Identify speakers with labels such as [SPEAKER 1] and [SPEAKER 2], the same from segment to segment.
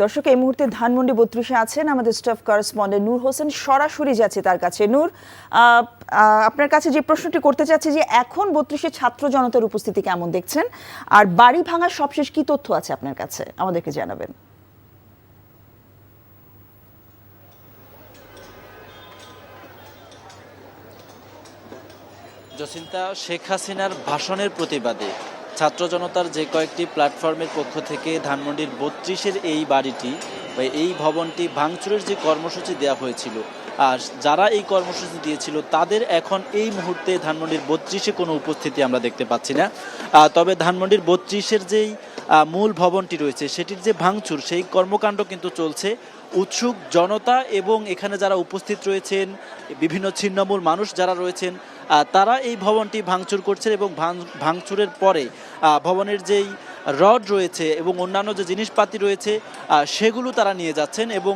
[SPEAKER 1] দর্শক এই মুহূর্তে ধানমন্ডি ৩২-এ আছেন আমাদের স্টাফ করেসপন্ডেন্ট নূর হোসেন। সরাসরি যাচ্ছে তার কাছে। নূর, আপনার কাছে যে প্রশ্নটি করতে চাচ্ছি যে এখন ৩২-এ ছাত্র জনতার উপস্থিতি কেমন দেখছেন, আর বাড়ি ভাঙার সবশেষ কি তথ্য আছে আপনার কাছে আমাদেরকে জানাবেন।
[SPEAKER 2] জসিন্তা, শেখ হাসিনার ভাষণের প্রতিবাদে ছাত্র জনতার যে কয়েকটি প্ল্যাটফর্মের পক্ষ থেকে ধানমন্ডির ৩২-এর এই বাড়িটি বা এই ভবনটি ভাঙচুরের যে কর্মসূচি দেওয়া হয়েছিল, আর যারা এই কর্মসূচি দিয়েছিল তাদের এখন এই মুহূর্তে ধানমন্ডির ৩২-এ কোনো উপস্থিতি আমরা দেখতে পাচ্ছি না। তবে ধানমন্ডির ৩২-এর যেই মূল ভবনটি রয়েছে সেটির যে ভাঙচুর, সেই কর্মকাণ্ড কিন্তু চলছে। উৎসুক জনতা এবং এখানে যারা উপস্থিত রয়েছেন, বিভিন্ন ছিন্নমূল মানুষ যারা রয়েছেন, তারা এই ভবনটি ভাঙচুর করছেন এবং ভাঙচুরের পরে ভবনের যেই রড রয়েছে এবং অন্যান্য যে জিনিসপাতি রয়েছে সেগুলো তারা নিয়ে যাচ্ছেন এবং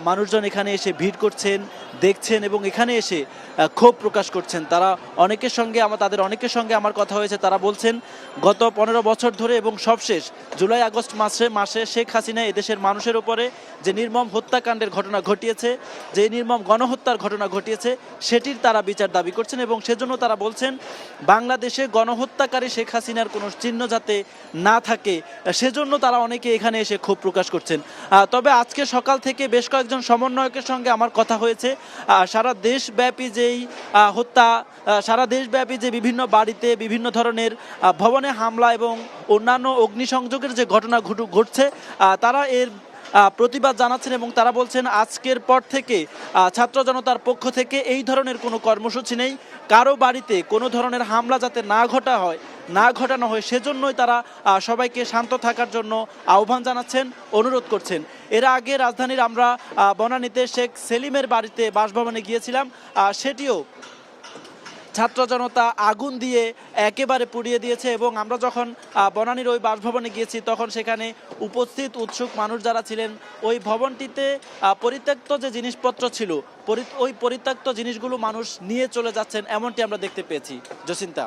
[SPEAKER 2] মানুষজন এখানে এসে ভিড় করছেন, দেখছেন এবং এখানে এসে ক্ষোভ প্রকাশ করছেন। তারা তাদের অনেকের সঙ্গে আমার কথা হয়েছে। তারা বলছেন গত ১৫ বছর ধরে এবং সবশেষ জুলাই আগস্ট মাসে শেখ হাসিনা এদেশের মানুষের উপরে যে নির্মম হত্যাকাণ্ডের ঘটনা ঘটিয়েছে, যে নির্মম গণহত্যার ঘটনা ঘটিয়েছে, সেটির তারা বিচার দাবি করছেন এবং সেজন্য তারা বলছেন বাংলাদেশে গণহত্যাকারী শেখ হাসিনার কোনো চিহ্ন যাতে না থাকে, সেজন্য তারা অনেকে এখানে এসে ক্ষোভ প্রকাশ করছেন। তবে আজকে সকাল থেকে বেশ কয়েকজন সমন্বয়কের সঙ্গে আমার কথা হয়েছে। সারা দেশব্যাপী যেই হত্যা, সারা দেশব্যাপী যে বিভিন্ন বাড়িতে বিভিন্ন ধরনের ভবনে হামলা এবং অন্যান্য অগ্নিসংযোগের যে ঘটনা ঘটছে, তারা এর প্রতিবাদ জানাচ্ছেন এবং তারা বলছেন আজকের পর থেকে ছাত্র জনতার পক্ষ থেকে এই ধরনের কোনো কর্মসূচি নেই। কারো বাড়িতে কোনো ধরনের হামলা যাতে না ঘটানো হয় সেজন্যই তারা সবাইকে শান্ত থাকার জন্য আহ্বান জানাচ্ছেন, অনুরোধ করছেন। এর আগে রাজধানীর আমরা বনানীতে শেখ সেলিমের বাড়িতে বাসভবনে গিয়েছিলাম, সেটিও ছাত্র জনতা আগুন দিয়ে একেবারে পুড়িয়ে দিয়েছে এবং আমরা যখন বনানীর ওই বাসভবনে গিয়েছি তখন সেখানে উপস্থিত উৎসুক মানুষ যারা ছিলেন, ওই ভবনটিতে পরিত্যক্ত যে জিনিসপত্র ছিল ওই পরিত্যক্ত জিনিসগুলো মানুষ নিয়ে চলে যাচ্ছেন, এমনটি আমরা দেখতে পেয়েছি। জসিন্তা।